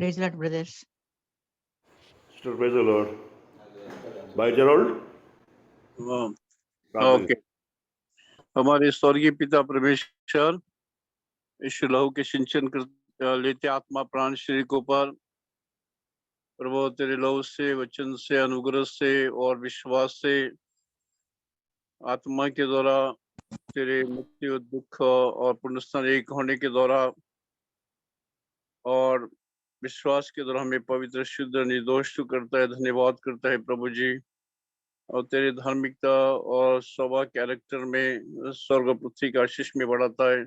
Praise the Lord, brothers. Still praise the Lord. By Gerald? Okay. हमारे स्वर्गीय पिता परमेश्वर इस लहू के सिंचन कर लेते आत्मा प्राण शरीर को पर प्रभु तेरे लहू से वचन से अनुग्रह से और विश्वास से आत्मा के द्वारा तेरे मुक्ति और दुख और पुनरुत्थान एक होने के द्वारा और विश्वास के द्वारा हमें पवित्र शुद्ध निर्दोष करता है। धन्यवाद करता है प्रभु जी। और तेरे धार्मिकता और स्वभाव कैरेक्टर में स्वर्ग पृथ्वी का आशीष में बढ़ाता है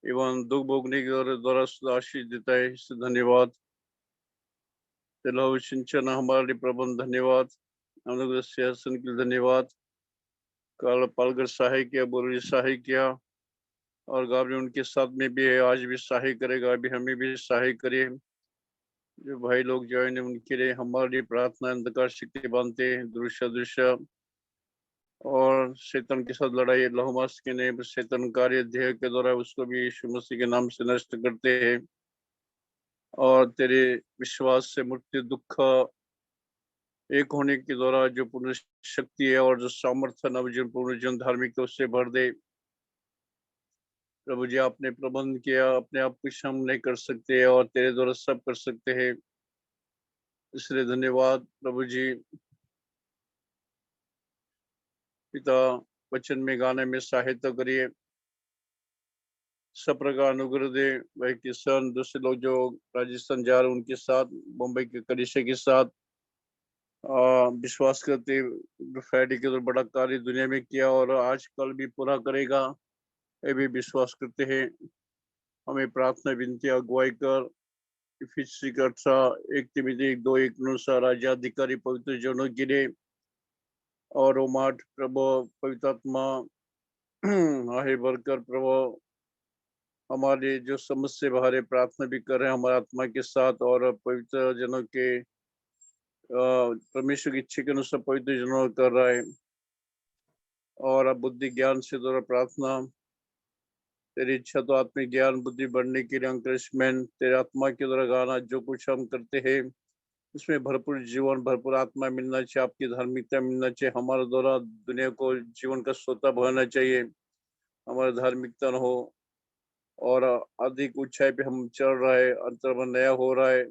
एवं दुख भोगने के द्वारा आशीष देता है। इससे धन्यवाद। तेलहु सिंचन हमारे लिए प्रबंध धन्यवाद। अनुग्रह सिंहासन के लिए धन्यवाद। कल पालगर सहाय किया, बोरी सहाय किया और गाबरी उनके साथ में भी है, आज भी सहाय करेगा, अभी हमें भी सहाय करे। जो भाई लोग जो है उनके लिए हमारे लिए प्रार्थना अंधकार शक्ति बांधते हैं, दृश्य दृश्य और शैतान के साथ लड़ाई लहमास के ने शैतान कार्य ध्येय के द्वारा उसको भी यीशु मसीह के नाम से नष्ट करते हैं। और तेरे विश्वास से मृत्यु दुख एक होने के द्वारा जो पूर्ण शक्ति है और जो सामर्थ्य नवजीवन पूर्ण जीवन धार्मिकता उससे भर दे। प्रभु जी आपने प्रबंध किया, अपने आप कुछ हम नहीं कर सकते और तेरे द्वारा सब कर सकते हैं, इसलिए धन्यवाद प्रभु जी। पिता वचन में गाने में सहायता करिए, सब प्रकार अनुग्रह दे। भाई किसान दूसरे लोग जो राजस्थान जा रहे उनके साथ, मुंबई के कलिसिया के साथ विश्वास करते फ्राइडे के द्वारा बड़ा कार्य दुनिया में किया और आज कल भी पूरा करेगा, ये भी विश्वास करते हैं। हमें प्रार्थना विनती अगुवाई कर इफिसी का 1 तिमोथी 1:2 अनुसार राज्याधिकारी पवित्र जनों के लिए और रोमाट प्रभु पवित्र आत्मा आहे भरकर प्रभु हमारे जो समस्या बाहर प्रार्थना भी कर रहे हैं हमारे आत्मा के साथ और पवित्र जनों के परमेश्वर की इच्छा के अनुसार पवित्र जनों कर रहा है। और अब बुद्धि ज्ञान से द्वारा प्रार्थना तेरी इच्छा तो आत्मिक ज्ञान बुद्धि बढ़ने के लिए अंकरेजमेंट तेरे आत्मा के द्वारा गाना जो कुछ हम करते हैं उसमें भरपूर जीवन भरपूर आत्मा मिलना चाहिए, आपकी धार्मिकता मिलना चाहिए, हमारे द्वारा दुनिया को जीवन का श्रोता बढ़ना चाहिए, हमारा धार्मिकता न हो और अधिक ऊंचाई पे हम चल रहा है, अंतर में नया हो रहा है,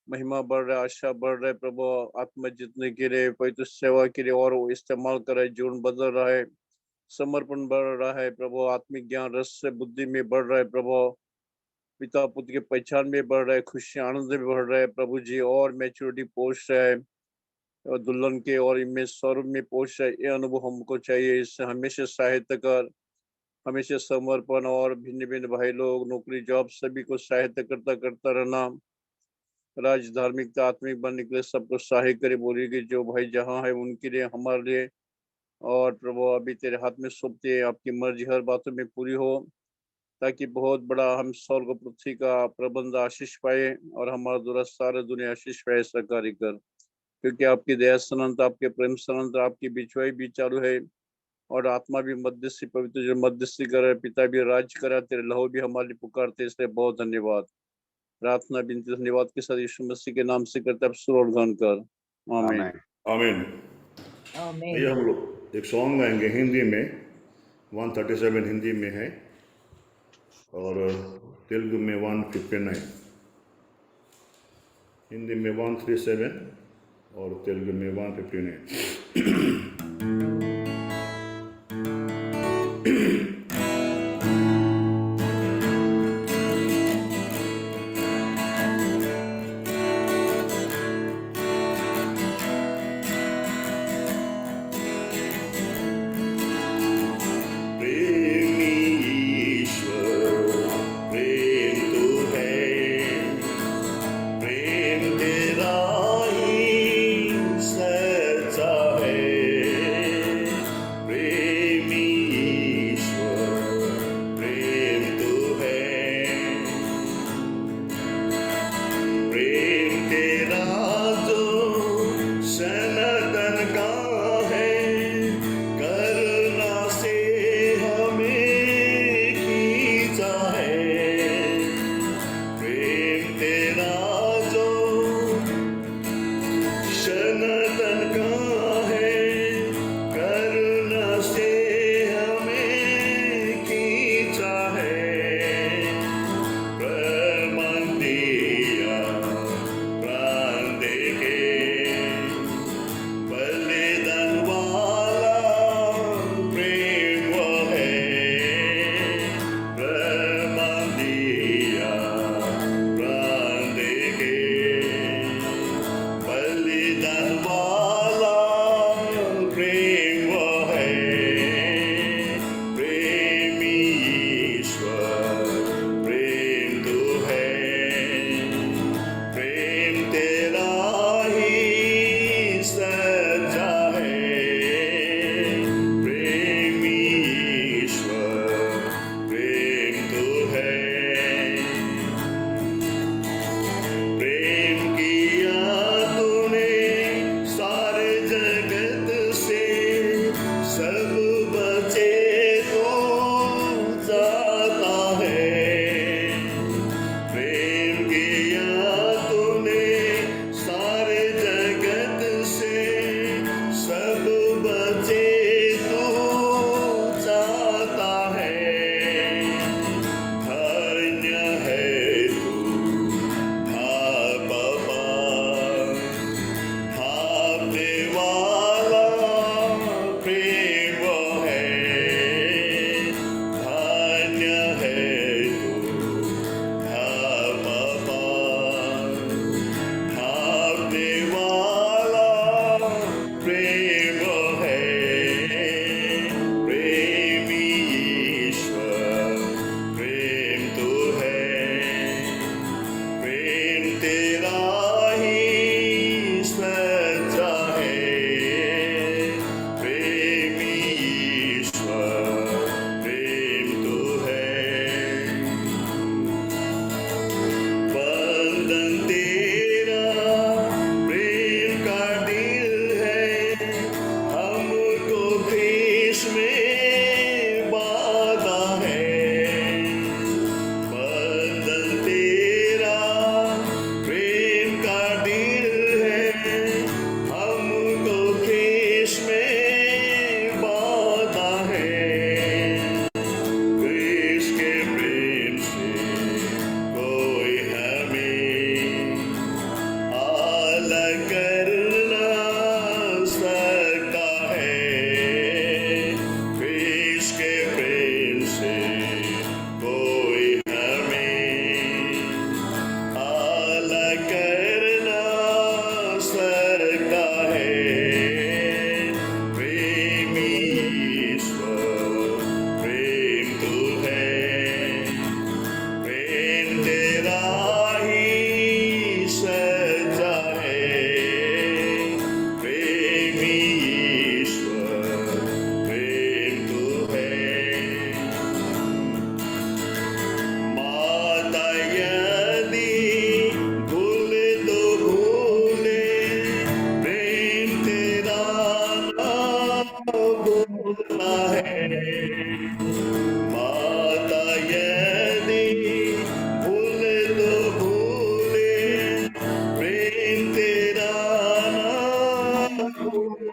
महिमा बढ़ रहा है, आशा बढ़ रहा है प्रभु, आत्मा जीतने के लिए पवित्र सेवा के लिए और वो इस्तेमाल कर रहा है, जीवन बदल रहा है, समर्पण बढ़ रहा है प्रभु, आत्मिक ज्ञान रस से बुद्धि में बढ़ रहा है प्रभु, पिता पुत्र के पहचान में बढ़ रहा है, खुशी आनंद में बढ़ रहा है प्रभु जी, और मैच्योरिटी पहुंच रहा है और दुल्हन के और इमेज स्वरूप में पहुंच रहा है। ये अनुभव हमको चाहिए, इससे हमेशा सहायता कर, हमेशा समर्पण और भिन्न भिन्न भाई लोग नौकरी जॉब सभी को सहायता करता रहना, राज धार्मिकता आत्मिक बनने के लिए सबको सहाय करे। बोली कि जो भाई जहाँ है उनके लिए हमारे लिए और प्रभु अभी तेरे हाथ में सौंपते, आपकी मर्जी हर बातों में पूरी हो ताकि बहुत बड़ा हम स्वर्ग पृथ्वी का प्रबंध आशीष पाए और हमारा द्वारा सारे दुनिया आशीष पाए। ऐसा कार्य कर, क्योंकि आपकी दया सनंत, आपके प्रेम सनंत, आपकी बिछवाई भी चालू है और आत्मा भी मध्यस्थी पवित्र जो मध्यस्थी करे, पिता भी राज करा, तेरे लहू भी हमारे लिए पुकारते, इसलिए बहुत धन्यवाद। प्रार्थना बिनती धन्यवाद के साथ यीशु मसीह के नाम से करते, अब सुर और गान कर आमीन आमीन। ये हम लोग एक सॉन्ग गाएंगे हिंदी में, 137 हिंदी में है और तेलुगु में 159, हिंदी में 137 और तेलुगु में 159। प्रेम तेरा ही सच्चा है।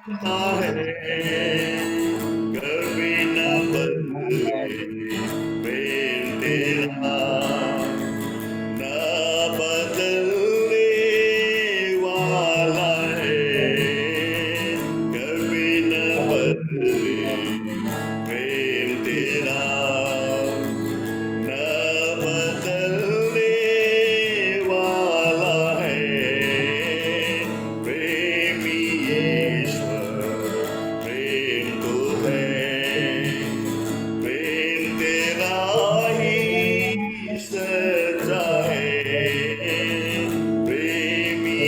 कभी न बदले प्रेम तेरा, न बदलने वाला है, कभी न बदले प्रेम तेरा, न बदलने वाला है, प्रेमी ईश्वर प्रेम तो है, प्रेम तेरा ही सच्चा है, प्रेमी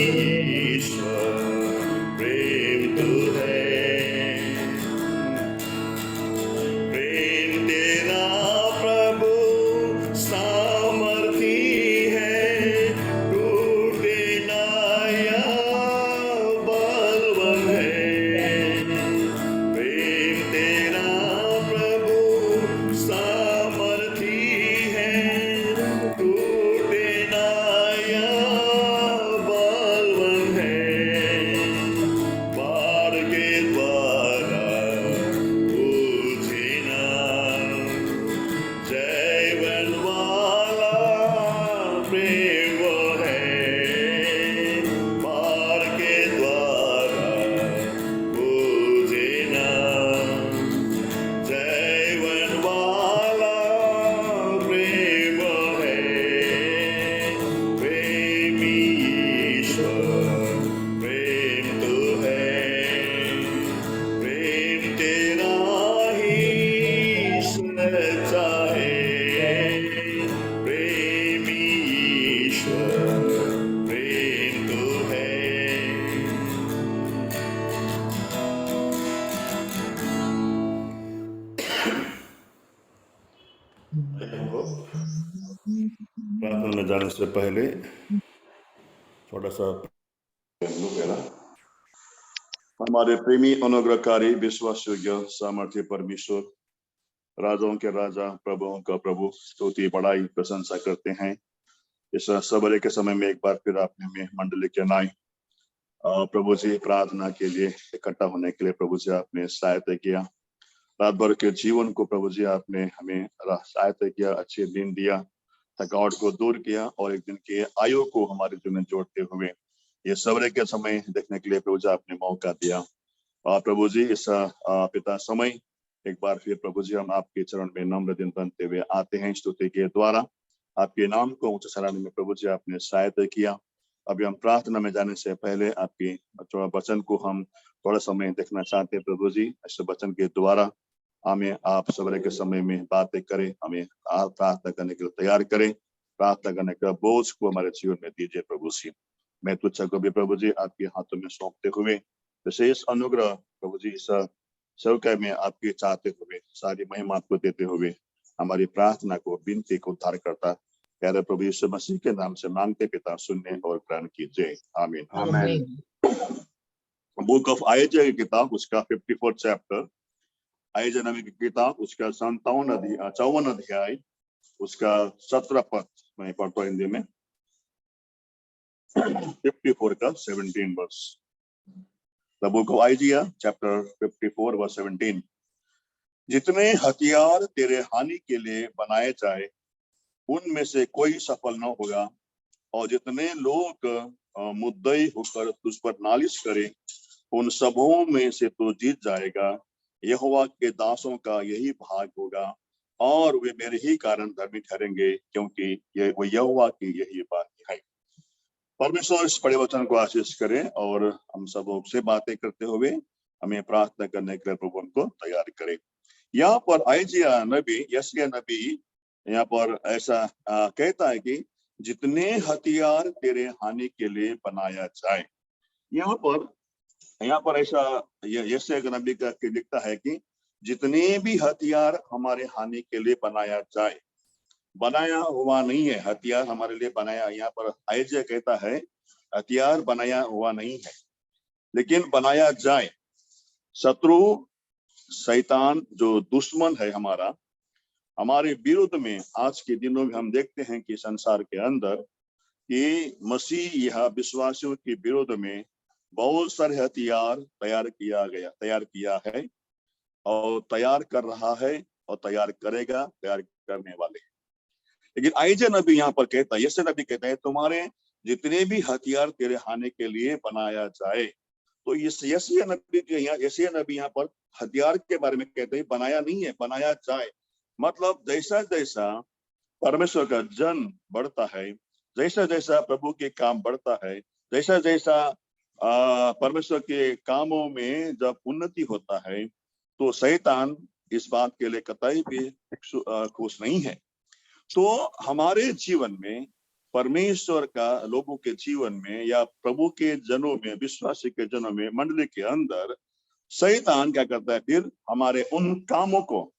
ईश्वर प्रेम तो है, प्रेम तेरा प्रभु सामर्थी है, टूटे ना या बलवान है, प्रेम तेरा प्रभु सामर्थी है, टूटे ना या बलवान है, बार के द्वारा पूछे ना, जीवन वाला प्रेम वो है, बार के द्वारा पूछे ना, जीवन वाला प्रेम वो है, प्रेमी ईश्वर प्रेम तो है, प्रेम तेरा ही सच्चा है, प्रेमी ईश्वर प्रेम तो है। हमको प्रार्थना में जाने से पहले थोड़ा सा पहला, हमारे प्रेमी अनुग्रहकारी विश्वास योग्य सामर्थ्य परमेश्वर, राजाओं के राजा प्रभुओं का प्रभु, स्तुति बड़ाई प्रशंसा करते हैं। इस सवेरे के समय में एक बार फिर आपने हमें मंडली के नाई प्रभु जी प्रार्थना के लिए इकट्ठा होने के लिए प्रभु जी आपने सहायता किया। रात भर के जीवन को प्रभु जी आपने हमें सहायता किया, अच्छे दिन दिया, थकावट को दूर किया और एक दिन के आयु को हमारे जीवन में जोड़ते हुए ये सवेरे के समय देखने के लिए प्रभु जी आपने मौका दिया। और प्रभु जी इस पिता समय एक बार फिर प्रभु जी हम आपके चरण में नम्र दिन बनते हुए आते हैं। स्तुति के द्वारा आपके नाम को ऊंचा सराहने में प्रभु जी आपने सहायता किया। अभी हम प्रार्थना में जाने से पहले आपके वचन को हम थोड़ा समय देखना चाहते हैं। प्रभु जी इस वचन के द्वारा हमें आप सवेरे के समय में बातें करें, हमें प्रार्थना करने के लिए तैयार करें, प्रार्थना करने का बोझ को हमारे जीवन में दीजिए। प्रभु जी मैं तुच्छ को भी प्रभु जी आपके हाथों में सौंपते हुए विशेष अनुग्रह प्रभु जी इस सेवकाई में आपके चाहते हुए सारी महिमा को देते हुए हमारी प्रार्थना को विनती को उद्धार करता प्यारे प्रभु यीशु मसीह के नाम से मांगते पिता, सुनने और ग्रहण कीजिए। आमीन आमीन। बुक ऑफ आइज़ाया की किताब उसका 54 चैप्टर, आइज़ाया नबी की किताब उसका 54 अध्याय उसका 17 पद मैं पढ़ता हूं हिंदी में। 54 का 17 verse. The book of Isaiah chapter 54 verse 17। जितने हथियार तेरे हानि के लिए बनाए जाए उनमें से कोई सफल न होगा, और जितने लोग मुद्दई होकर तुझ पर नालिश करें उन सबों में से तो जीत जाएगा। यहोवा के दासों का यही भाग होगा और वे मेरे ही कारण धर्मी ठहरेंगे, क्योंकि वो यहोवा की यही बात है। परमेश्वर इस बड़े वचन को आशीष करें और हम सबों से बातें करते हुए हमें प्रार्थना करने के लिए प्रभु उनको तैयार करें। यहाँ पर आइज़ाया नबी, यशायाह नबी यहाँ पर ऐसा कहता है कि जितने हथियार तेरे हानि के लिए बनाया जाए। यहाँ पर ऐसा यशायाह नबी का लिखता है कि जितने भी हथियार हमारे हानि के लिए बनाया जाए, बनाया हुआ नहीं है हथियार हमारे लिए बनाया। यहाँ पर आइज़ाया कहता है हथियार बनाया हुआ नहीं है, लेकिन बनाया जाए। शत्रु शैतान जो दुश्मन है हमारे विरुद्ध में आज के दिनों में हम देखते हैं कि संसार के अंदर कि मसीह यह विश्वासियों के विरोध में बहुत सारे हथियार तैयार किया है और तैयार कर रहा है और तैयार करेगा, तैयार करने वाले। लेकिन आईजे नबी यहाँ पर कहता है, यसे नबी कहता है, तुम्हारे जितने भी हथियार तेरे हानि के लिए बनाया जाए। तो यसीया नबी यहाँ पर हथियार के बारे में कहते हैं, बनाया नहीं है, बनाया जाए। मतलब जैसा जैसा परमेश्वर का जन बढ़ता है, जैसा जैसा प्रभु के काम बढ़ता है, जैसा जैसा परमेश्वर के कामों में जब उन्नति होता है, तो शैतान इस बात के लिए कतई भी खुश नहीं है। तो हमारे जीवन में, परमेश्वर का लोगों के जीवन में या प्रभु के जनों में, विश्वासी के जनों में, मंडली के अंदर शैतान क्या करता है, फिर हमारे उन कामों को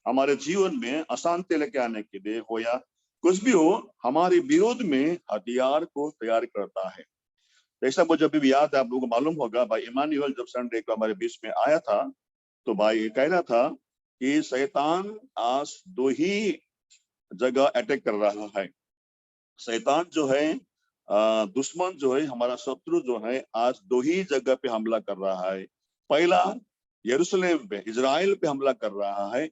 हमारे जीवन में अशांति लेके आने के लिए हो या कुछ भी हो, हमारे विरोध में हथियार को तैयार करता है। जैसा मुझे अभी याद है, आप लोगों को मालूम होगा, भाई इमानुएल जब संडे को हमारे बीच में आया था, तो भाई कह रहा था कि शैतान आज 2 ही जगह अटैक कर रहा है। शैतान जो है, दुश्मन जो है, हमारा शत्रु जो है, आज 2 ही जगह पे हमला कर रहा है। पहला यरूशलेम पे, इजराइल पे हमला कर रहा है,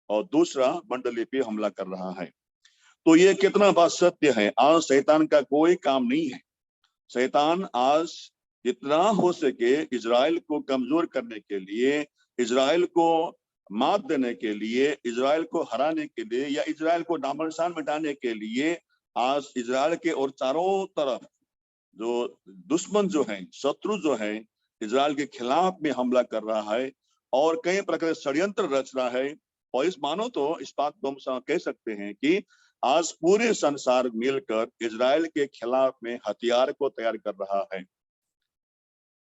और दूसरा मंडली पे हमला कर रहा है। तो ये कितना बात सत्य है। आज शैतान का कोई काम नहीं है। शैतान आज जितना हो सके इजराइल को कमजोर करने के लिए, इजराइल को मात देने के लिए, इजराइल को हराने के लिए या इजराइल को नामोनिशान मिटाने के लिए आज इजराइल के और चारों तरफ जो दुश्मन जो है, शत्रु जो है, इजराइल के खिलाफ में हमला कर रहा है और कई प्रकार षड्यंत्र रच रहा है। और इस मानो तो इस बात को हम कह सकते हैं कि आज पूरे संसार मिलकर इजराइल के खिलाफ में हथियार को तैयार कर रहा है।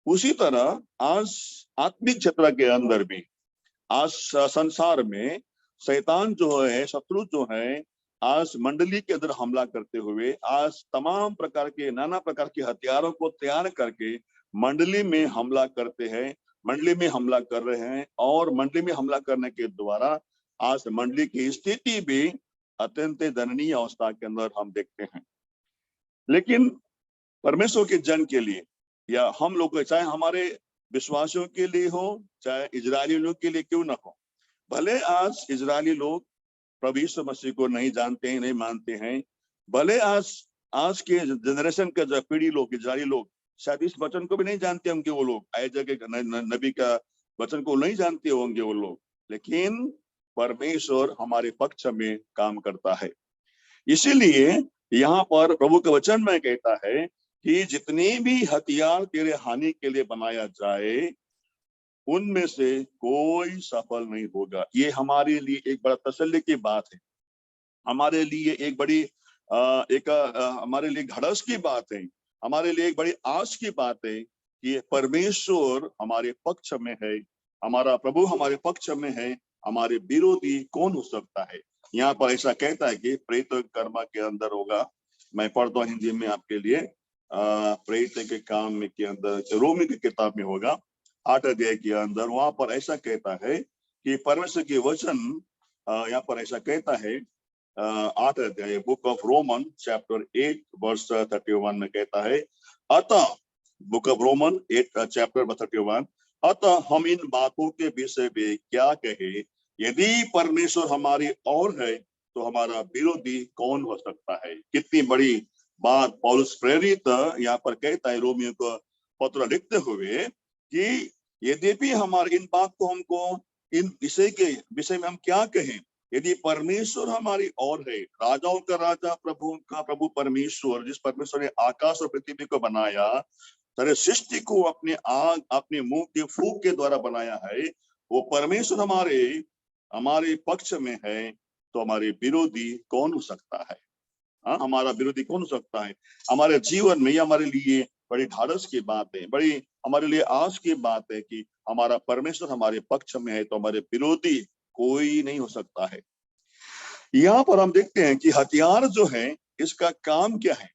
उसी तरह आज आत्मिक क्षेत्र के अंदर भी, आज संसार में शैतान जो है, शत्रु जो है, आज मंडली के अंदर हमला करते हुए आज तमाम प्रकार के, नाना प्रकार के हथियारों को तैयार करके मंडली में हमला करते हैं, मंडली में हमला कर रहे हैं। और मंडली में हमला करने के द्वारा आज मंडली की स्थिति भी अत्यंत दयनीय अवस्था के अंदर हम देखते हैं। लेकिन परमेश्वर के जन के लिए या हम लोग, चाहे हमारे विश्वासियों के लिए हो, चाहे इजरायली लोग के लिए क्यों ना हो, भले आज इजरायली लोग प्रभु यीशु मसीह को नहीं जानते हैं, नहीं मानते हैं, भले आज के जनरेशन का जो पीढ़ी लोग, इजरायली लोग शायद इस वचन को भी नहीं जानते होंगे, वो लोग आयजा के नबी का वचन को नहीं जानते होंगे वो लोग, लेकिन परमेश्वर हमारे पक्ष में काम करता है। इसीलिए यहाँ पर प्रभु के वचन में कहता है कि जितने भी हथियार तेरे हानि के लिए बनाया जाए, उनमें से कोई सफल नहीं होगा। ये हमारे लिए एक बड़ा तसल्ली की बात है, हमारे लिए एक बड़ी हमारे लिए घड़स की बात है, हमारे लिए एक बड़ी आस की बात है कि परमेश्वर हमारे पक्ष में है, हमारा प्रभु हमारे पक्ष में है, हमारे विरोधी कौन हो सकता है। यहाँ पर ऐसा कहता है कि प्रेत कर्म के अंदर होगा। मैं पढ़ता हूँ हिंदी में आपके लिए। प्रेत के काम में के अंदर रोमी की किताब में होगा 8 अध्याय के अंदर, वहां पर ऐसा कहता है कि परमेश्वर के वचन यहाँ पर ऐसा कहता है 8 अध्याय book of Roman chapter 8 verse 31 में कहता है, अतः बुक ऑफ रोमन 8 चैप्टर 31, अतः हम इन बातों के विषय में क्या कहे, यदि परमेश्वर हमारी ओर है तो हमारा विरोधी कौन हो सकता है। कितनी बड़ी बात पौलुस प्रेरित यहाँ पर कहता है रोमियो को पत्र लिखते हुए कि यद्यपि हमारे इन बात को हमको इन विषय के विषय में हम क्या कहें, यदि परमेश्वर हमारी ओर है, राजाओं का राजा, प्रभु का प्रभु परमेश्वर, जिस परमेश्वर ने आकाश और पृथ्वी को बनाया, सारे सृष्टि को अपने मुंह के फूंक के द्वारा बनाया है, वो परमेश्वर हमारे पक्ष में है, तो हमारे विरोधी कौन हो सकता है। हाँ, हमारा विरोधी कौन हो सकता है। हमारे जीवन में हमारे लिए बड़ी ढाढ़स की बात है, बड़ी हमारे लिए आस की बात है कि हमारा परमेश्वर हमारे पक्ष में है, तो हमारे विरोधी कोई नहीं हो सकता है। यहाँ पर हम देखते हैं कि हथियार जो है, इसका काम क्या है।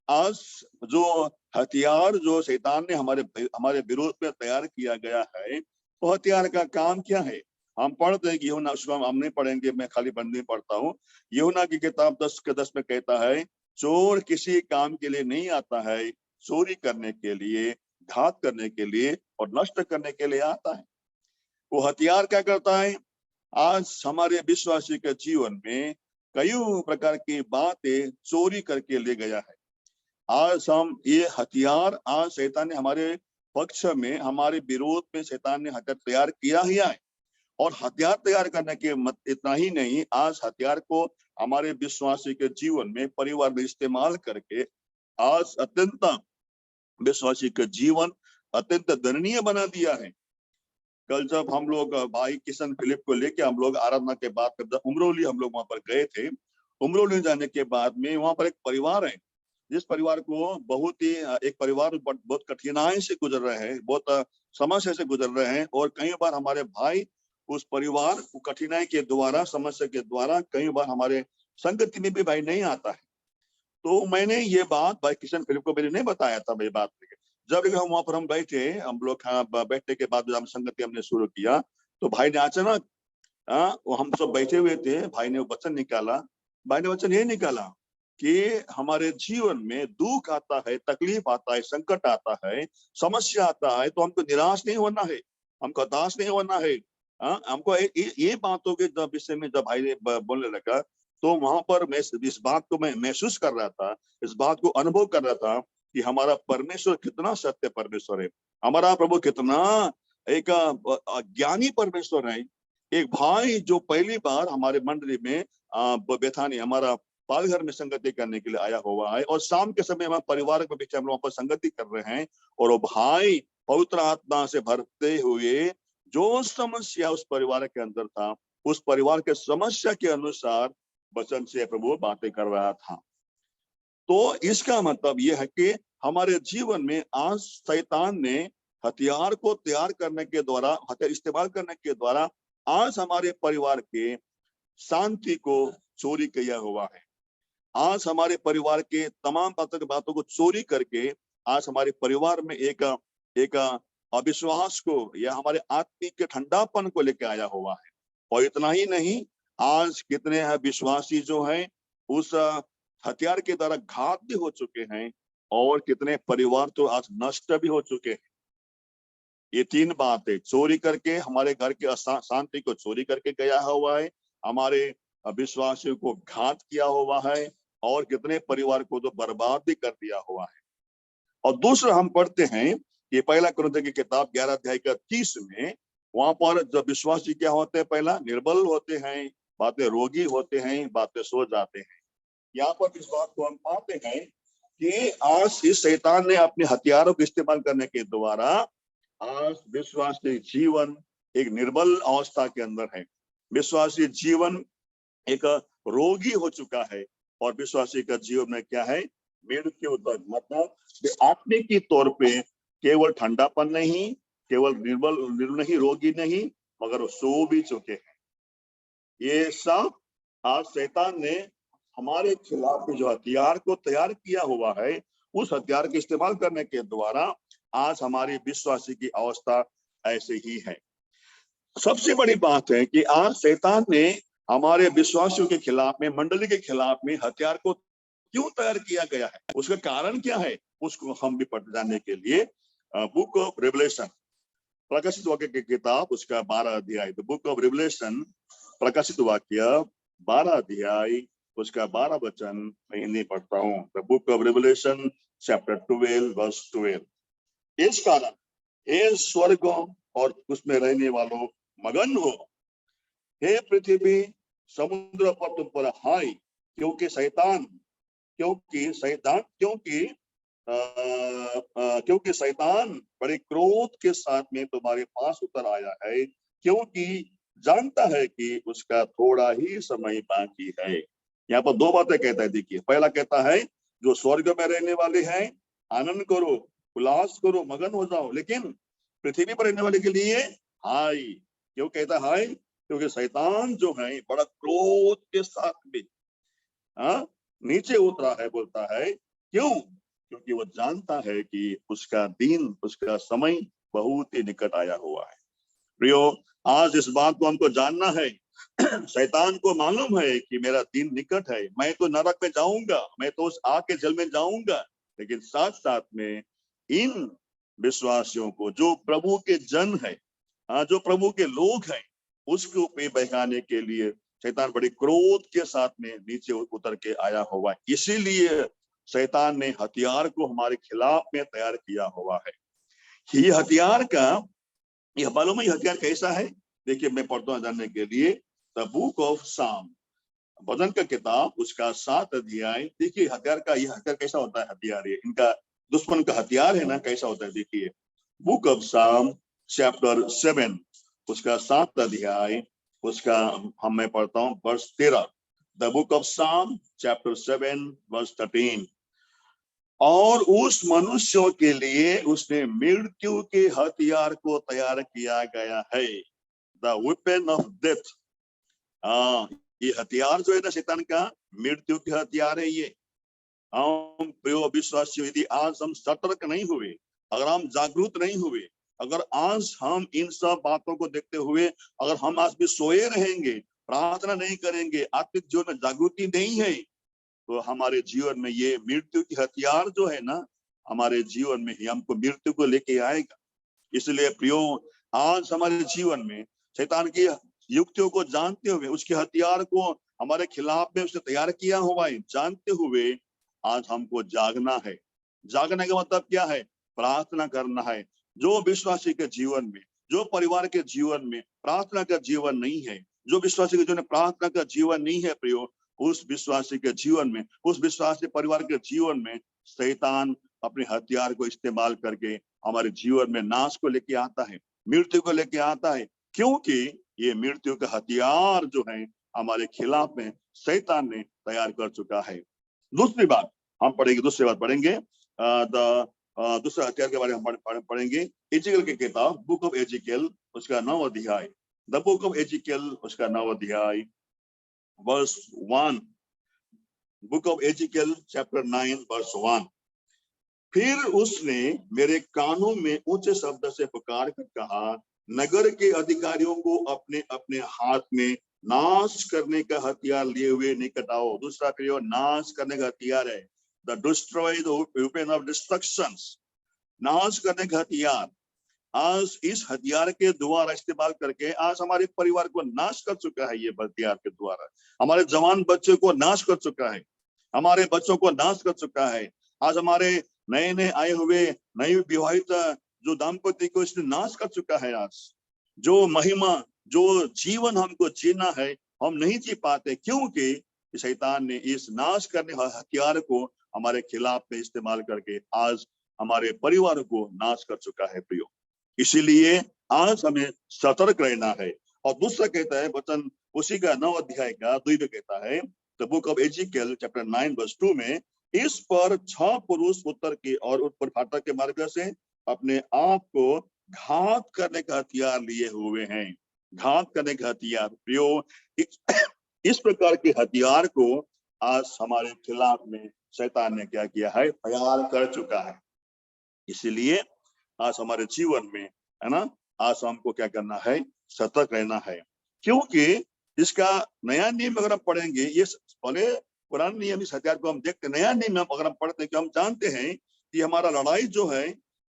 आज जो हथियार जो शैतान ने हमारे विरोध में तैयार किया गया है, वो हथियार का काम क्या है। हम पढ़ते हैं कि यूहन्ना, उसको हम नहीं पढ़ेंगे, मैं खाली बंदी पढ़ता हूँ। यूहन्ना की किताब 10 में कहता है, चोर किसी काम के लिए नहीं आता है, चोरी करने के लिए, घात करने के लिए और नष्ट करने के लिए आता है। वो हथियार क्या करता है? आज हमारे विश्वासी के जीवन में कई प्रकार की बातें चोरी करके ले गया है। आज हम ये हथियार, आज शैतान ने हमारे पक्ष में, हमारे विरोध में शैतान ने हथियार तैयार किया ही है। और हथियार तैयार करने के मत इतना ही नहीं, आज हथियार को हमारे विश्वासी के जीवन में परिवार में इस्तेमाल करके आज अत्यंत विश्वासी का जीवन अत्यंत दयनीय बना दिया है। कल जब हम लोग भाई किशन फिलिप को लेके हम लोग आराधना के बाद उमरोली हम लोग वहां पर गए थे। उमरोली जाने के बाद में वहां पर एक परिवार है, जिस परिवार को बहुत ही एक परिवार बहुत कठिनाई से गुजर रहे हैं, बहुत समस्या से गुजर रहे हैं। और कई बार हमारे भाई उस परिवार को कठिनाई के द्वारा, समस्या के द्वारा कई बार हमारे संगति में भी भाई नहीं आता है। तो मैंने ये बात भाई किशन फिलिप को मैंने नहीं बताया था ये बात। जब हम वहां पर हम बैठे, हम लोग बैठने के बाद हम संगति हमने शुरू किया, तो भाई ने अचानक, वो हम सब बैठे हुए थे, भाई ने वचन निकाला। भाई ने वचन ये निकाला कि हमारे जीवन में दुख आता है, तकलीफ आता है, संकट आता है, समस्या आता है, तो हमको निराश नहीं होना है, हमको हताश नहीं होना है। हमको ये बातों के जब विषय में जब भाई ने बोलने लगा, तो वहां पर मैं इस बात को मैं महसूस कर रहा था, इस बात को अनुभव कर रहा था कि हमारा परमेश्वर कितना सत्य परमेश्वर है, हमारा प्रभु कितना एक ज्ञानी परमेश्वर है। एक भाई जो पहली बार हमारे मंडली में बेथानी हमारा पाल घर में संगति करने के लिए आया हुआ है, और शाम के समय हमारे परिवार के बीच हम लोग पर संगति कर रहे हैं, और वो भाई पवित्र आत्मा से भरते हुए जो समस्या उस परिवार के अंदर था, उस परिवार के समस्या के अनुसार वचन से प्रभु बातें कर रहा था। तो इसका मतलब यह है कि हमारे जीवन में आज शैतान ने हथियार को तैयार करने के द्वारा, हथियार इस्तेमाल करने के द्वारा आज हमारे परिवार के शांति को चोरी किया हुआ है। आज हमारे परिवार के तमाम बातों को चोरी करके आज हमारे परिवार में एक अविश्वास को या हमारे आत्मिक के ठंडापन को लेकर आया हुआ है। और इतना ही नहीं, आज कितने विश्वासी जो हैं उस हथियार के द्वारा घात भी हो चुके हैं, और कितने परिवार तो आज नष्ट भी हो चुके हैं। ये तीन बातें चोरी करके हमारे घर के शांति को चोरी करके गया हुआ है, हमारे विश्वासियों को घात किया हुआ है, और कितने परिवार को तो बर्बाद भी कर दिया हुआ है। और दूसरा हम पढ़ते हैं कि पहला कुरिन्थियों की किताब 11 अध्याय का 30 में, वहां पर जब विश्वासी क्या होते हैं, पहला निर्बल होते हैं, बातें रोगी होते हैं, बातें सो जाते हैं। यहाँ पर इस बात को हम पाते हैं कि आज इस शैतान ने अपने हथियारों को इस्तेमाल करने के द्वारा आज विश्वासी जीवन एक निर्बल अवस्था के अंदर है, विश्वासी जीवन एक रोगी हो चुका है, और विश्वासी का जीवन में क्या है, मृत्यु तक। मतलब आत्मिक तौर पे केवल ठंडापन नहीं, केवल निर्बल नहीं, रोगी नहीं, मगर वो सो भी चुके हैं। ये सब आज शैतान ने हमारे खिलाफ जो हथियार को तैयार किया हुआ है, उस हथियार के इस्तेमाल करने के द्वारा आज हमारी विश्वासी की अवस्था ऐसे ही है। सबसे बड़ी बात है कि आज शैतान ने हमारे विश्वासियों के खिलाफ में, मंडली के खिलाफ में हथियार को क्यों तैयार किया गया है, उसका कारण क्या है, उसको हम भी पढ़ जानने के लिए बुक ऑफ रेवलेशन, प्रकाशित वाक्य की किताब, उसका 12 अध्याय, द बुक ऑफ रेवलेशन, प्रकाशित वाक्य 12 अध्याय, उसका 12 वचन मैं हिंदी पढ़ता हूँ। The book of Revelation chapter 12 verse 12। इस कारण हे स्वर्ग और उसमें रहने वालों मगन हो, हे पृथ्वी समुद्र पर तुम पर हाय, क्योंकि शैतान बड़े क्रोध के साथ में तुम्हारे पास उतर आया है, क्योंकि जानता है कि उसका थोड़ा ही समय बाकी है। यहाँ पर दो बातें कहता है, देखिए। पहला कहता है जो स्वर्ग में रहने वाले हैं आनंद करो, उल्लास करो, मगन हो जाओ, लेकिन पृथ्वी पर रहने वाले के लिए हाय। क्यों कहता है हाय? क्योंकि शैतान जो है बड़ा क्रोध के साथ में नीचे उतरा है, बोलता है। क्यों? क्योंकि वो जानता है कि उसका दिन, उसका समय बहुत ही निकट आया हुआ है। प्रियो, आज इस बात को हमको जानना है। शैतान को मालूम है कि मेरा दिन निकट है, मैं तो नरक में जाऊंगा, मैं तो उस आग के जल में जाऊंगा, लेकिन साथ साथ में इन विश्वासियों को, जो प्रभु के जन है, जो प्रभु के लोग हैं, उसको पे बहकाने के लिए शैतान बड़े क्रोध के साथ में नीचे उतर के आया हुआ है। इसीलिए शैतान ने हथियार को हमारे खिलाफ में तैयार किया हुआ है। ये हथियार का, यह मालूम है ये हथियार कैसा है? देखिए, मैं पढ़ता हूं जानने के लिए। द बुक ऑफ साम, भजन का किताब, उसका 7 अध्याय। देखिए हथियार का, यह हथियार कैसा होता है? हथियार ये इनका दुश्मन का हथियार है ना, कैसा होता है देखिए। बुक ऑफ साम चैप्टर 7, उसका 7 अध्याय, उसका मैं पढ़ता हूँ वर्स 13। द बुक ऑफ साम चैप्टर 7 वर्स 13। और उस मनुष्यों के लिए उसने मृत्यु के हथियार को तैयार किया गया है, द वेपन ऑफ डेथ। ये हथियार जो है ना शैतान का, मृत्यु के हथियार है ये। हम प्रिय विश्वासियों, यदि आज हम सतर्क नहीं हुए, अगर हम जागरूक नहीं हुए, अगर आज हम इन सब बातों को देखते हुए अगर हम आज भी सोए रहेंगे, प्रार्थना नहीं करेंगे, आत्मिक जीवन में जागृति नहीं है, तो हमारे जीवन में ये मृत्यु की हथियार जो है ना, हमारे जीवन में ही हमको मृत्यु को लेके आएगा। इसलिए प्रियो, आज हमारे जीवन में शैतान की युक्तियों को जानते हुए, उसके हथियार को हमारे खिलाफ में उसने तैयार किया हुआ है, जानते हुए आज हमको जागना है। जागने का मतलब क्या है? प्रार्थना करना है। जो विश्वासी के जीवन में, जो परिवार के जीवन में प्रार्थना का जीवन नहीं है, जो विश्वासी के जीवन में प्रार्थना का जीवन नहीं है प्रियो, उस विश्वासी के जीवन में, उस विश्वासी परिवार के जीवन में शैतान अपने हथियार को इस्तेमाल करके हमारे जीवन में नाश को लेके आता है, मृत्यु को लेके आता है। क्योंकि ये मृत्यु का हथियार जो है हमारे खिलाफ में शैतान ने तैयार कर चुका है। दूसरी बात हम पढ़ेंगे, दूसरे हथियार के बारे में हम पढ़ेंगे। एजिकल की किताब, बुक ऑफ एजिकल, उसका 9 अध्याय। द बुक ऑफ एजिकल, उसका 9 अध्याय verse 1। Book of Ezekiel chapter 9 verse 1। फिर उसने मेरे कानों में ऊंचे शब्द से पुकार कर कहा, नगर के अधिकारियों को अपने अपने हाथ में नाश करने का हथियार लिए हुए निकट आओ। दूसरा प्रयोग नाश करने का हथियार है, the destroy the weapon of destructions, नाश करने का हथियार। आज इस हथियार के द्वारा इस्तेमाल करके आज हमारे परिवार को नाश कर चुका है। ये हथियार के द्वारा हमारे जवान बच्चों को नाश कर चुका है, हमारे बच्चों को नाश कर चुका है। आज हमारे नए नए आए हुए नई विवाहित जो दाम्पत्य को इसने नाश कर चुका है। आज जो महिमा, जो जीवन हमको जीना है, हम नहीं जी पाते, क्योंकि शैतान ने इस नाश करने हथियार को हमारे खिलाफ में इस्तेमाल करके आज हमारे परिवार को नाश कर चुका है प्रियो। इसीलिए आज हमें सतर्क रहना है। और दूसरा कहता है वचन, उसी का 9 अध्याय का 2 में कहता है, the book of Ezekiel chapter 9 verse 2 में, इस पर 6 पुरुष उत्तर के और उत्तर फाटक के मार्ग से अपने आप को घात करने का हथियार लिए हुए हैं। घात करने का हथियार प्रियो, इस प्रकार के हथियार को आज हमारे खिलाफ में शैतान ने क्या किया है? तैयार कर चुका है। इसीलिए आज हमारे जीवन में, है ना, आज हमको क्या करना है? सतर्क रहना है। क्योंकि इसका नया नियम अगर हम पढ़ेंगे, ये पहले पुराने नियम इस हथियार को हम देखते, नया नियम अगर हम पढ़ते हैं कि हम जानते हैं कि हमारा लड़ाई जो है,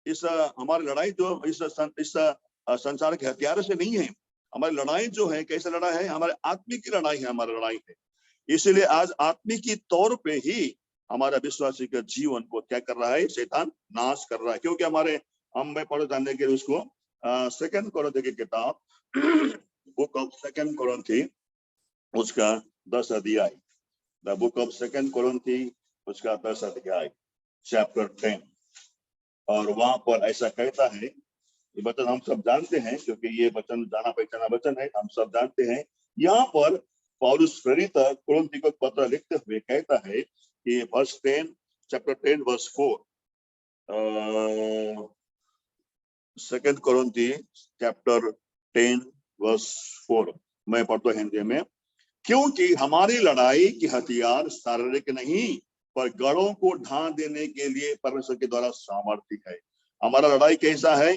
हमारी लड़ाई जो इस संसार के हथियारों से नहीं है। हमारी लड़ाई जो है, कैसे लड़ाई है? हमारे आत्मिक की लड़ाई है, हमारी लड़ाई है। इसलिए आज आत्मिक की तौर पे ही हमारा विश्वासी का जीवन को क्या कर रहा है? शैतान नाश कर रहा है। क्योंकि हमारे मैं पढ़ो जानने के लिए उसको 2 कोरिन्थी की किताब, बुक ऑफ 2 कोरिन्थी, उसका 10 अध्याय। द बुक ऑफ 2 कोरिन्थी, उसका 10 अध्याय चैप्टर 10। और वहां पर ऐसा कहता है, ये वचन हम सब जानते हैं क्योंकि ये वचन जाना पहचाना वचन है, हम सब जानते हैं। यहाँ पर पौलुस प्रेरित कोरिन्थी को पत्र लिखते हुए कहता है कि verse 10 chapter 10 verse 4, 2 Corinthians chapter 10 verse 4, मैं पढ़ता हूं हिंदी में। क्योंकि हमारी लड़ाई की हथियार शारीरिक नहीं, पर गढ़ों को ढा देने के लिए परमेश्वर के द्वारा सामर्थ्य है। हमारा लड़ाई कैसा है?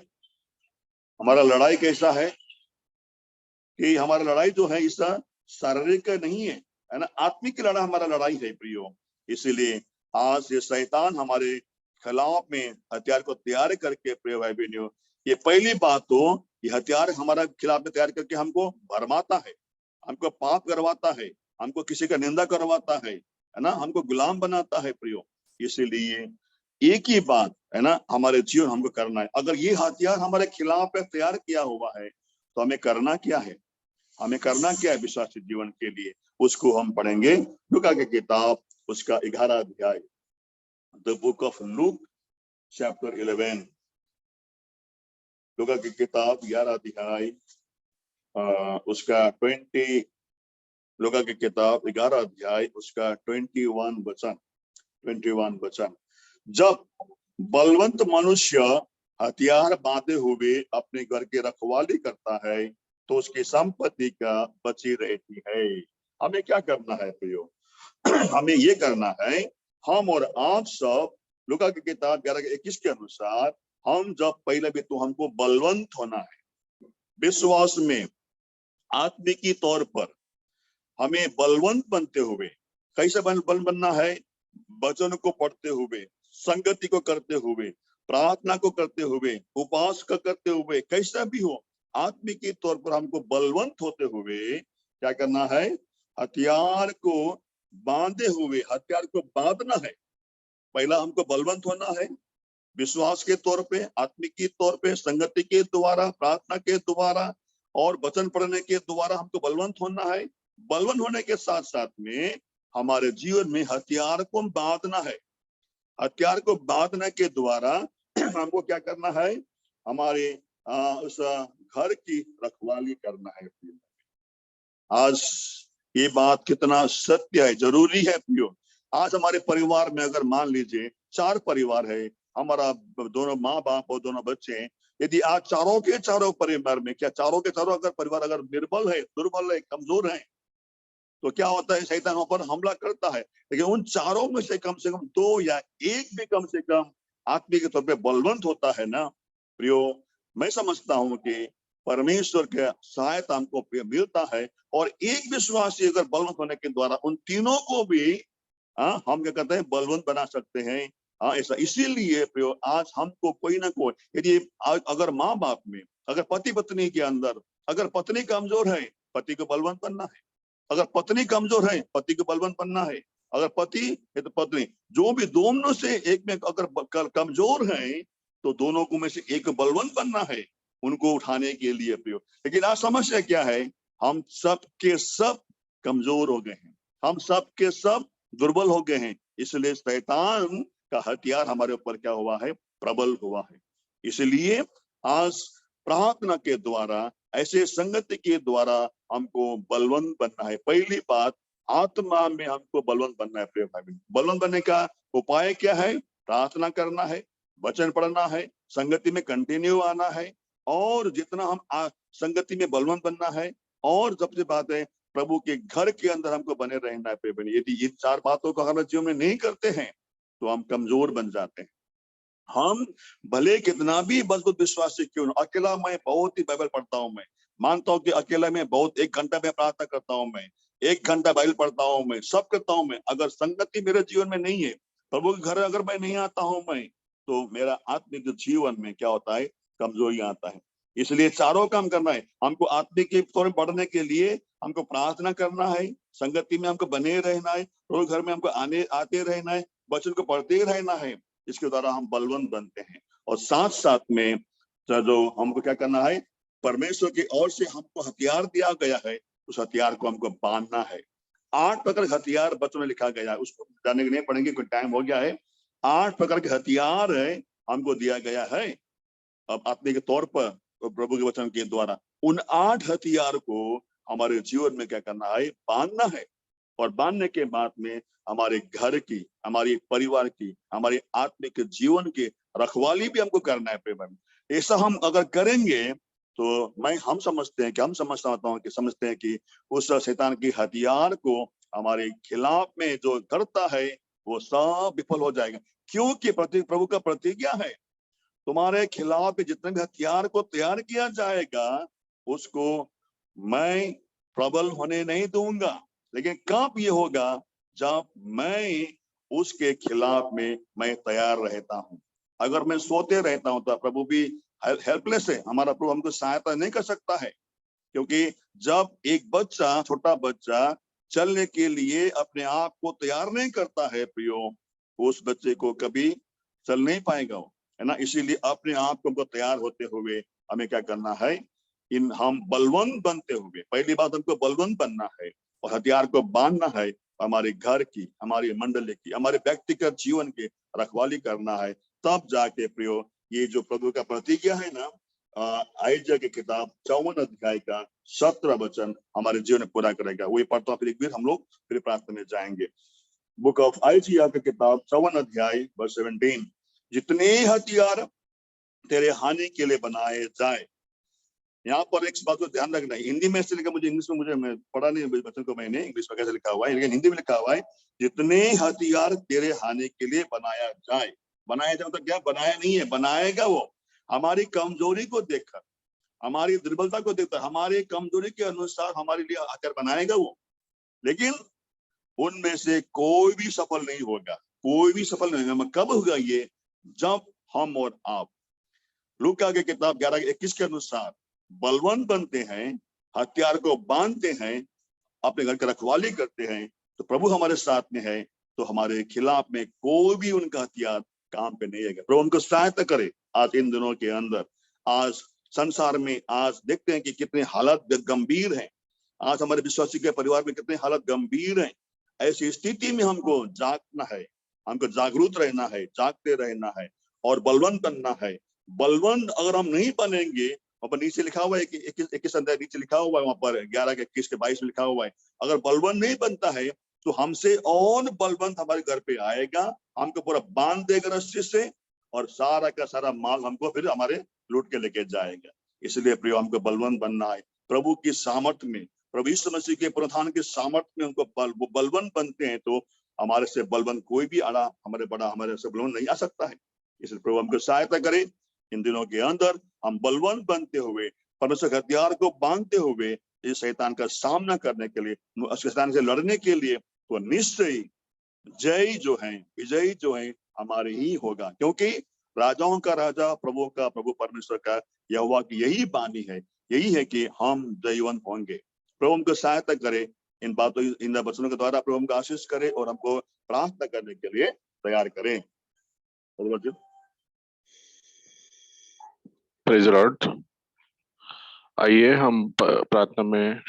हमारा लड़ाई कैसा है कि हमारा लड़ाई जो है इस शारीरिक नहीं है, है ना, आत्मिक लड़ाई हमारा लड़ाई है प्रियो। इसीलिए आज ये शैतान हमारे खिलाफ में हथियार को तैयार करके प्रिय भाई बहनों, ये पहली बात तो ये हथियार हमारा खिलाफ में तैयार करके हमको भरमाता है, हमको पाप करवाता है, हमको किसी का निंदा करवाता है ना, हमको गुलाम बनाता है प्रियो। इसीलिए एक ही बात है ना, हमारे जीवन हमको करना है। अगर ये हथियार हमारे खिलाफ में तैयार किया हुआ है तो हमें करना क्या है, हमें करना क्या है विश्वासी जीवन के लिए, उसको हम पढ़ेंगे लूका की किताब उसका 11 अध्याय, the book of Luke chapter 11। लूका की किताब 11 अध्याय उसका 20, लूका की किताब 11 अध्याय उसका 21 वचन। जब बलवंत मनुष्य हथियार बांधे हुए अपने घर की रखवाली करता है तो उसकी संपत्ति का बची रहती है। हमें क्या करना है प्रियो, हमें ये करना है, हम और आप सब लूका की किताब 11:21 के अनुसार हम जब पहले भी तो हमको बलवंत होना है विश्वास में, आत्मिकी तौर पर हमें बलवंत बनते हुए। कैसे बल बनना है, वचन को पढ़ते हुए, संगति को करते हुए, प्रार्थना को करते हुए, उपवास का करते हुए, कैसा भी हो आत्मिकी तौर पर हमको बलवंत होते हुए क्या करना है, हथियार को बांधे हुए, हथियार को बांधना है। पहला हमको बलवंत होना है विश्वास के तौर पे, आत्मिकी तौर पे, संगति के द्वारा, प्रार्थना के द्वारा और वचन पढ़ने के द्वारा हमको बलवंत होना है। बलवंत होने के साथ साथ में हमारे जीवन में हथियार को बांधना है। हथियार को बांधने के द्वारा हमको क्या करना है, हमारे उस घर की रखवाली करना है। आज ये बात कितना सत्य है, जरूरी है प्रियो। आज हमारे परिवार में अगर मान लीजिए 4 परिवार है, हमारा दोनों माँ बाप और दोनों बच्चे हैं, यदि आज चारों के चारों परिवार में, क्या चारों के चारों अगर परिवार अगर निर्बल है, दुर्बल है, कमजोर है, तो क्या होता है, शैतान पर हमला करता है। लेकिन उन चारों में से कम 2 या 1 भी कम से कम आत्मिक के तौर पे बलवंत होता है ना प्रियो, मैं समझता हूं कि परमेश्वर के सहायता हमको मिलता है। और एक विश्वासी अगर बलवंत होने के द्वारा उन तीनों को भी हम क्या कहते हैं, बलवंत बना सकते हैं। ऐसा इसीलिए प्रियो आज हमको कोई ना कोई, यदि अगर माँ बाप में, अगर पति पत्नी के अंदर, अगर पत्नी कमजोर है, पति को बलवंत बनना है। अगर पत्नी कमजोर है, पति को बलवंत बनना है। अगर पति है तो पत्नी, जो भी दोनों से एक में अगर कमजोर है तो दोनों को में से एक बलवंत बनना है उनको उठाने के लिए प्रियो। लेकिन आज समस्या क्या है, हम सब के सब कमजोर हो गए हैं, हम सब के सब दुर्बल हो गए हैं। इसलिए शैतान का हथियार हमारे ऊपर क्या हुआ है, प्रबल हुआ है। इसलिए आज प्रार्थना के द्वारा, ऐसे संगति के द्वारा हमको बलवंत बनना है। पहली बात, आत्मा में हमको बलवंत बनना है प्रिय भाई। बलवंत बनने का उपाय क्या है, प्रार्थना करना है, वचन पढ़ना है, संगति में कंटिन्यू आना है, और जितना हम संगति में बलवंत बनना है। और सबसे बात है, प्रभु के घर के अंदर हमको बने रहना है प्रिय भाई। यदि इन 4 बातों को हमारे जीवन में नहीं करते हैं तो हम कमजोर बन जाते हैं। हम भले कितना भी मजबूत विश्वासी क्यों, अकेला मैं बहुत ही बाइबल पढ़ता हूँ, मैं मानता हूँ कि अकेला में बहुत 1 घंटा में प्रार्थना करता हूँ, मैं 1 घंटा बाइबल पढ़ता हूँ, मैं सब करता हूँ मैं, अगर संगति मेरे जीवन में नहीं है, प्रभु के घर अगर मैं नहीं आता हूँ मैं, तो मेरा आत्मिक जीवन में क्या होता है, कमजोरी आता है। इसलिए चारों काम करना है हमको। आत्मिक के तौर में बढ़ने के लिए हमको प्रार्थना करना है, संगति में हमको बने रहना है, प्रभु घर में हमको आते रहना है, वचन को पढ़ते रहना है। इसके द्वारा हम बलवंत बनते हैं। और साथ साथ में जो हमको क्या करना है, परमेश्वर की ओर से हमको हथियार दिया गया है, उस हथियार को हमको बांधना है। 8 प्रकार के हथियार बच्चों में लिखा गया है, उसको जानने के नहीं पढ़ेंगे, कोई टाइम हो गया है। 8 प्रकार के हथियार है हमको दिया गया है अब आत्मिक के तौर पर प्रभु के वचन के द्वारा। उन 8 हथियार को हमारे जीवन में क्या करना है, बांधना है। और बांधने के बाद में हमारे घर की, हमारी परिवार की, हमारे आत्मिक जीवन की रखवाली भी हमको करना है प्रेम। ऐसा हम अगर करेंगे तो हम समझते हैं कि उस शैतान की हथियार को हमारे खिलाफ में जो करता है वो सब विफल हो जाएगा। क्योंकि प्रभु का प्रतिज्ञा है, तुम्हारे खिलाफ जितने भी हथियार को तैयार किया जाएगा उसको मैं प्रबल होने नहीं दूंगा। लेकिन कब ये होगा, जब मैं उसके खिलाफ में मैं तैयार रहता हूँ। अगर मैं सोते रहता हूँ तो प्रभु भी हेल्पलेस है, हमारा प्रभु हमको सहायता नहीं कर सकता है। क्योंकि जब एक बच्चा, छोटा बच्चा चलने के लिए अपने आप को तैयार नहीं करता है प्रियो, उस बच्चे को कभी चल नहीं पाएगा वो, है ना। इसीलिए अपने आप को तैयार होते हुए हमें क्या करना है, हम बलवंत बनते हुए, पहली बात हमको बलवंत बनना है और हथियार को बांधना है, हमारे घर की, हमारी मंडली की, हमारे व्यक्तिगत जीवन के रखवाली करना है। तब जाके प्रियो ये जो प्रभु का प्रतिज्ञा है ना, आइजा की किताब 54 अध्याय का 17 वचन हमारे जीवन में पूरा करेगा। वही पढ़ता हूँ, फिर हम लोग फिर प्रार्थना में जाएंगे। बुक ऑफ आइजिया की किताब 54 अध्याय वर्स 17, जितने हथियार तेरे हानि के लिए बनाए जाए। यहाँ पर एक बात को ध्यान रखना है, हिंदी में ऐसे लिखा, मुझे इंग्लिश में मैं पढ़ा नहीं बच्चों को, मैंने इंग्लिश में कैसे लिखा हुआ है, लेकिन हिंदी में लिखा हुआ है जितने हथियार तेरे हानि के लिए बनाया जाए। बनाया जाए मतलब क्या, बनाया नहीं है, बनाएगा वो हमारी कमजोरी को देखकर, हमारी दुर्बलता को देखकर, हमारी कमजोरी के अनुसार हमारे लिए हथियार बनाएगा वो। लेकिन उनमें से कोई भी सफल नहीं होगा, कोई भी सफल नहीं होगा। कब होगा ये, जब हम और आप लूका की किताब 11:21 के अनुसार बलवंत बनते हैं, हथियार को बांधते हैं, अपने घर की रखवाली करते हैं, तो प्रभु हमारे साथ में है, तो हमारे खिलाफ में कोई भी उनका हथियार काम पे नहीं आएगा। प्रभु उनको सहायता करे। आज इन दिनों के अंदर, आज संसार में आज देखते हैं कि कितने हालत गंभीर हैं। आज हमारे विश्वासी के परिवार में कितने हालत गंभीर हैं। ऐसी स्थिति में हमको जागना है, हमको जागरूक रहना है, जागते रहना है और बलवंत बनना है। बलवंत अगर हम नहीं बनेंगे, वहां पर नीचे लिखा हुआ है कि 21 अध्याय नीचे लिखा हुआ है, वहां पर 11 के 21 के 22 में लिखा हुआ है, अगर बलवंत नहीं बनता है तो हमसे और बलवंत हमारे घर पे आएगा, हमको पूरा बांध देगा रस्सी से और सारा का सारा माल हमको फिर हमारे लूट के लेके जाएगा। इसलिए प्रियो हमको बलवंत बनना है प्रभु की सामर्थ्य में, प्रभु यीशु मसीह के पुनरुत्थान के सामर्थ्य में उनको बलवंत बनते हैं, तो हमारे से बलवंत कोई भी आड़ा हमारे बड़ा हमारे से बलवंत नहीं आ सकता है। इसलिए प्रभु हमको सहायता करे, इन दिनों के अंदर हम बलवंत बनते हुए, परमेश्वर के हथियार को बांधते हुए इस शैतान का सामना करने के लिए, शैतान से लड़ने के लिए, तो निश्चय जय जो है, विजयी जो है हमारे ही होगा। क्योंकि राजाओं का राजा, प्रभु का प्रभु, परमेश्वर का यहोवा की यही बानी है, यही है कि हम जयवंत होंगे। प्रभु हमको सहायता करे, इन बातों, इन वचनों के द्वारा प्रभु हमको आशीष करे और हमको प्रार्थना करने के लिए तैयार करें। Praise Lord. आइए हम प्रार्थना में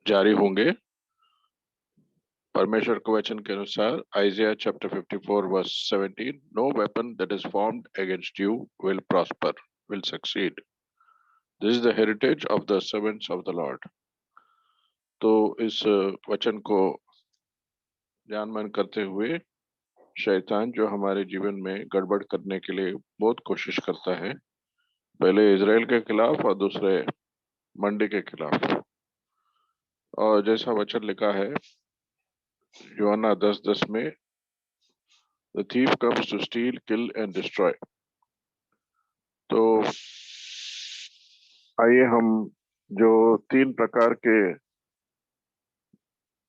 जारी होंगे। परमेश्वर के वचन के अनुसार Isaiah chapter 54 verse 17, no weapon that is formed against you will prosper, will succeed, this is the heritage of the servants of the Lord. तो इस वचन को ध्यान करते हुए शैतान जो हमारे जीवन में गड़बड़ करने के लिए बहुत कोशिश करता है, पहले इजराइल के खिलाफ और दूसरे मंडी के खिलाफ। और जैसा वचन लिखा है यूहन्ना 10:10 में, the thief comes to steal, kill and destroy. तो आइए हम जो 3 प्रकार के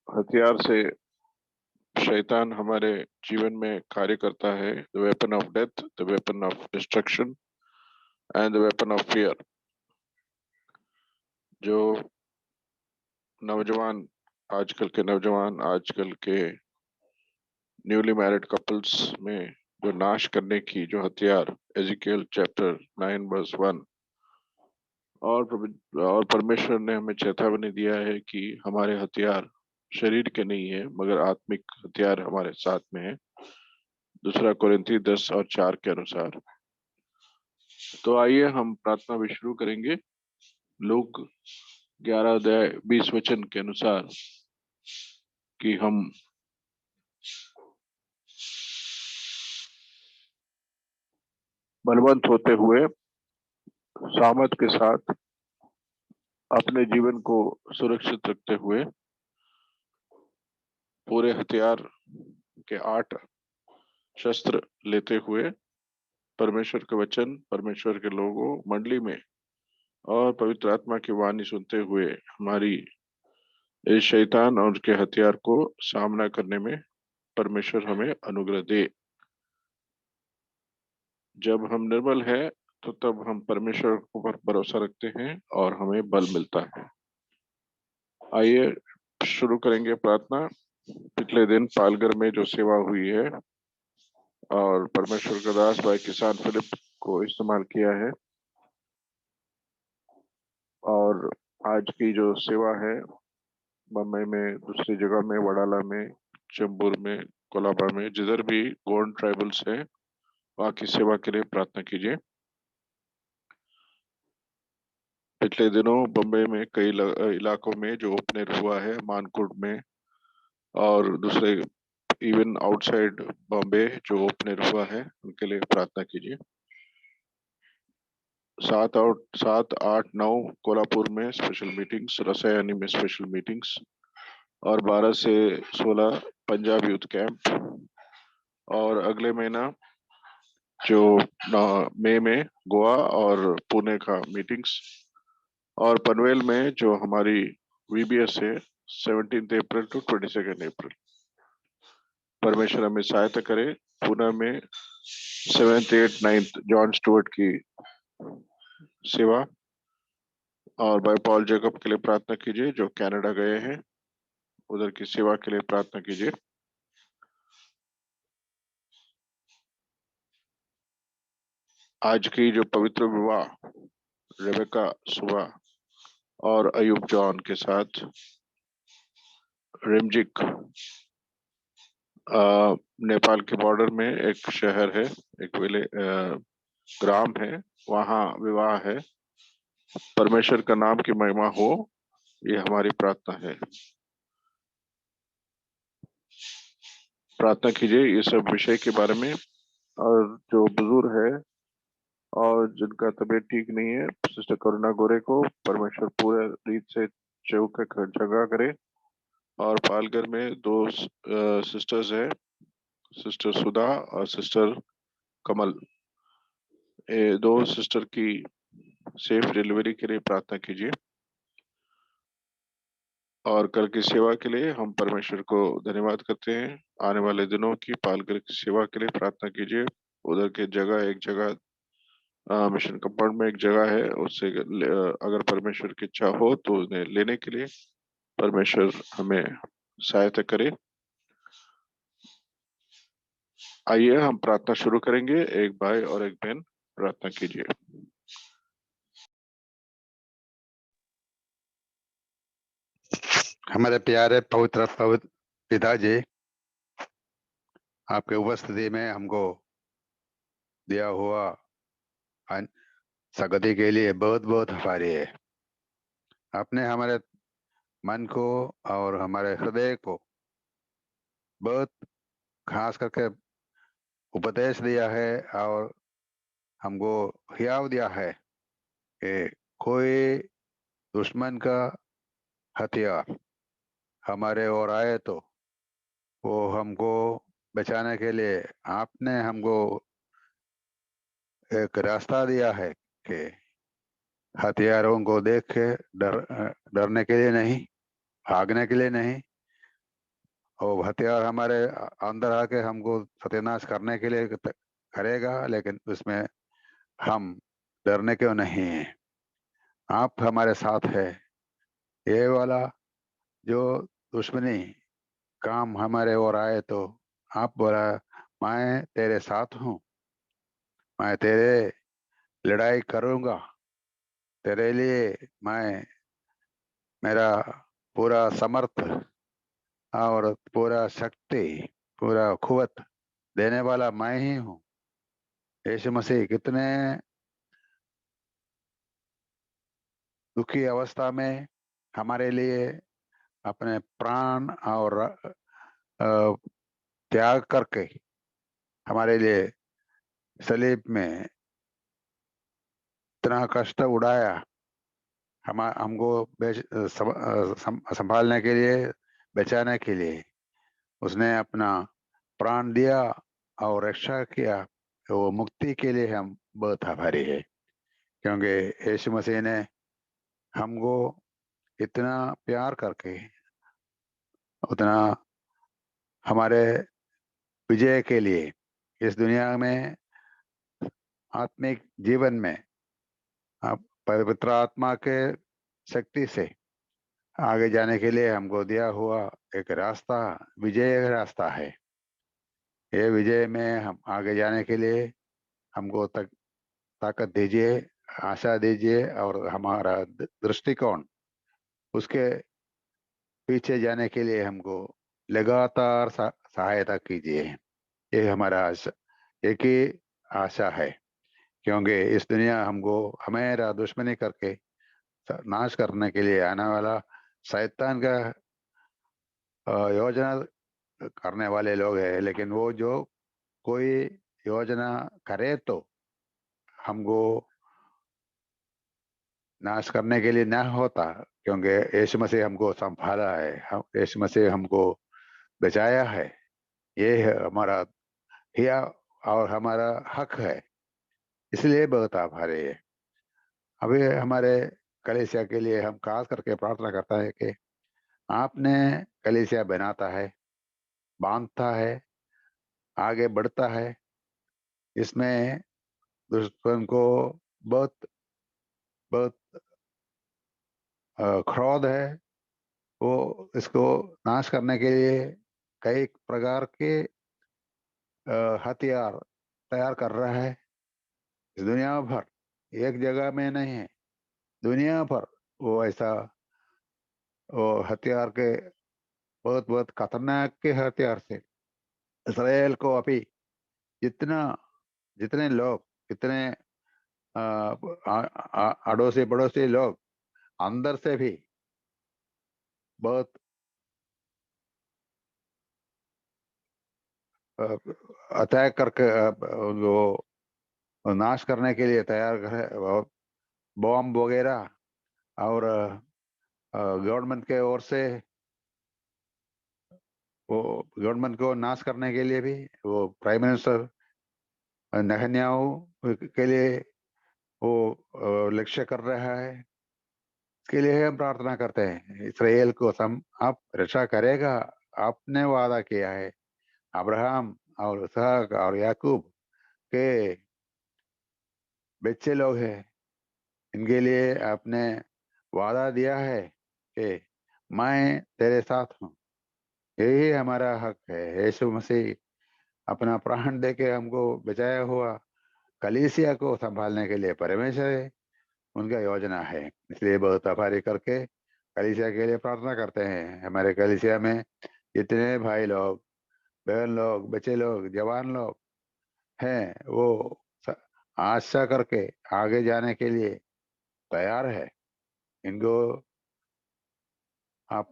हथियार से शैतान हमारे जीवन में कार्य करता है, the weapon of death, the weapon of destruction and the weapon of fear. जो नौजवान, आजकल के न्यूली मैरिड कपल्स में जो नाश करने की जो हथियार, एजिकियल चैप्टर 9 वर्स 1, और परमेश्वर ने हमें चेतावनी दिया है कि हमारे हथियार शरीर के नहीं है मगर आत्मिक हथियार हमारे साथ में है, 2 कोरिन्थी 10 और 4 के अनुसार। तो आइए हम प्रार्थना भी शुरू करेंगे। लूक 11 अध्याय 20 वचन के अनुसार कि हम बलवंत होते हुए सामर्थ के साथ अपने जीवन को सुरक्षित रखते हुए पूरे हथियार के 8 शस्त्र लेते हुए परमेश्वर के वचन, परमेश्वर के लोगों, मंडली में और पवित्र आत्मा की वाणी सुनते हुए हमारी इस शैतान और उसके हथियार को सामना करने में परमेश्वर हमें अनुग्रह दे। जब हम निर्बल है तो तब हम परमेश्वर पर भरोसा रखते हैं और हमें बल मिलता है। आइए शुरू करेंगे प्रार्थना। पिछले दिन पालघर में जो सेवा हुई है और परमेश्वर का दास भाई किसान फिलिप को इस्तेमाल किया है, और आज की जो सेवा है बम्बई में, दूसरी जगह में, वडाला में, चेंबूर में, कोलाबा में, जिधर भी गोंड ट्राइबल्स है वहाँ की सेवा के लिए प्रार्थना कीजिए। पिछले दिनों बम्बई में कई इलाकों में जो ओपनर हुआ है, मानकुट में और दूसरे इवन आउटसाइड बॉम्बे जो ओपनर हुआ है, उनके लिए प्रार्थना कीजिए। 7, 8, 9 कोल्हापुर में स्पेशल मीटिंग्स, रसायनी में स्पेशल मीटिंग्स, और 12 से 16 पंजाब यूथ कैंप, और अगले महीना जो मई में गोवा और पुणे का मीटिंग्स, और पनवेल में जो हमारी वीबीएस है 17 अप्रैल टू 22 अप्रैल। परमेश्वर हमें सहायता करे। पुणे में 7th, 8th, 9th John Stuart की सेवा, और भाई पॉल जैकब के लिए प्रार्थना कीजिए जो कनाडा गए हैं, उधर की सेवा के लिए प्रार्थना कीजिए। आज की जो पवित्र विवाह रेबेका सुबा और अयूब जॉन के साथ रिमजिक, नेपाल के बॉर्डर में एक शहर है, एक ग्राम है, वहाँ विवाह है। परमेश्वर का नाम की महिमा हो, ये हमारी प्रार्थना है। प्रार्थना कीजिए ये सब विषय के बारे में। और जो बुजुर्ग है और जिनका तबीयत ठीक नहीं है, सिस्टर करुणा गोरे को परमेश्वर पूरे रीत से जगह करे। और पालघर में 2 सिस्टर्स है, सिस्टर सुधा और सिस्टर कमल, ये 2 सिस्टर की सेफ डिलीवरी के लिए प्रार्थना कीजिए। और कल की सेवा के लिए हम परमेश्वर को धन्यवाद करते हैं। आने वाले दिनों की पालघर की सेवा के लिए प्रार्थना कीजिए। उधर की जगह, एक जगह मिशन कंपाउंड में एक जगह है, उससे अगर परमेश्वर की इच्छा हो तो उन्हें लेने के लिए परमेश्वर हमें सहायता करे। आइए हम प्रार्थना शुरू करेंगे। एक भाई और एक बहन प्रार्थना कीजिए। हमारे प्यारे पवित्र पिताजी, आपके उपस्थिति में हमको दिया हुआ संगति के लिए बहुत बहुत आभारी है। आपने हमारे मन को और हमारे हृदय को बहुत खास करके उपदेश दिया है और हमको हियाव दिया है कि कोई दुश्मन का हथियार हमारे ओर आए तो वो हमको बचाने के लिए आपने हमको एक रास्ता दिया है कि हथियारों को देख के डरने के लिए नहीं, भागने के लिए नहीं, और हथियार हमारे अंदर आके हमको सत्यानाश करने के लिए करेगा, लेकिन उसमें हम डरने क्यों नहीं है। आप हमारे साथ है। ये वाला जो दुश्मनी काम हमारे ओर आए तो आप बोला, मैं तेरे साथ हूँ, मैं तेरे लड़ाई करूंगा, तेरे लिए मैं मेरा पूरा समर्थ और पूरा शक्ति, पूरा कुवत देने वाला मैं ही हूँ। यीशु मसीह कितने दुखी अवस्था में हमारे लिए अपने प्राण और त्याग करके हमारे लिए सलीब में इतना कष्ट उड़ाया, हमको संभालने के लिए, बचाने के लिए उसने अपना प्राण दिया और रक्षा किया। वो मुक्ति के लिए हम बहुत आभारी है, क्योंकि यीशु मसीह ने हमको इतना प्यार करके, उतना हमारे विजय के लिए, इस दुनिया में आत्मिक जीवन में आप पवित्र आत्मा के शक्ति से आगे जाने के लिए हमको दिया हुआ एक रास्ता विजय रास्ता है। ये विजय में हम आगे जाने के लिए हमको ताकत दीजिए, आशा दीजिए और हमारा दृष्टिकोण उसके पीछे जाने के लिए हमको लगातार सहायता कीजिए। ये हमारा एक ही आशा है, क्योंकि इस दुनिया हमको हमेरा दुश्मनी करके नाश करने के लिए आने वाला शैतान का योजना करने वाले लोग हैं। लेकिन वो जो कोई योजना करे तो हमको नाश करने के लिए ना होता, क्योंकि यीशु मसीह हमको संभाला है, यीशु मसीह हमको बचाया है। ये है हमारा हिया और हमारा हक है, इसलिए बहुत आभारी है। अभी हमारे कलीसिया के लिए हम खास करके प्रार्थना करता है कि आपने कलीसिया बनाता है, बांधता है, आगे बढ़ता है। इसमें दुश्मन को बहुत बहुत क्रोध है। वो इसको नाश करने के लिए कई प्रकार के हथियार तैयार कर रहा है। इस दुनिया भर, एक जगह में नहीं है, दुनिया भर वो ऐसा वो हथियार के बहुत बहुत खतरनाक के हथियार से इसराइल को अभी जितना जितने लोग कितने अड़ोसी पड़ोसी लोग अंदर से भी बहुत अटैक करके वो नाश करने के लिए तैयार करे, बॉम्ब वगैरह और गवर्नमेंट के ओर से वो गवर्नमेंट को नाश करने के लिए भी वो प्राइम मिनिस्टर नेतन्याहू के लिए वो लक्ष्य कर रहा है। इसके लिए हम प्रार्थना करते हैं, इसराइल को आप रक्षा करेगा। आपने वादा किया है अब्राहम और इसहाक और याकूब के बच्चे लोग हैं, इनके लिए आपने वादा दिया है कि मैं तेरे साथ हूँ। यही हमारा हक है। यीशु मसीह अपना प्राण दे के हमको बचाया हुआ कलीसिया को संभालने के लिए परमेश्वर है, उनका योजना है। इसलिए बहुत आभारी करके कलीसिया के लिए प्रार्थना करते हैं। हमारे कलीसिया में जितने भाई लोग, बहन लोग, बच्चे लोग, जवान लोग हैं, वो आशा करके आगे जाने के लिए तैयार है। इनको आप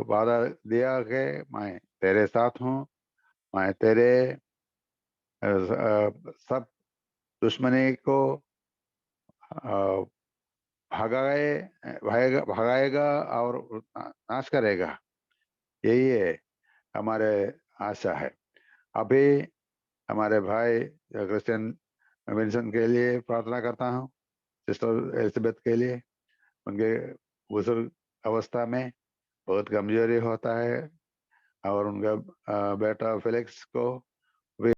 वादा दिया कि मैं तेरे साथ हूँ, मैं तेरे सब दुश्मनी को भगाएगा और नाश करेगा। यही है हमारे आशा है। अभी हमारे भाई क्रिश्चियन विंसन के लिए प्रार्थना करता हूँ, सिस्टर एलिजाबेथ के लिए। उनके बुजुर्ग अवस्था में बहुत कमजोरी होता है और उनका बेटा फिलिक्स को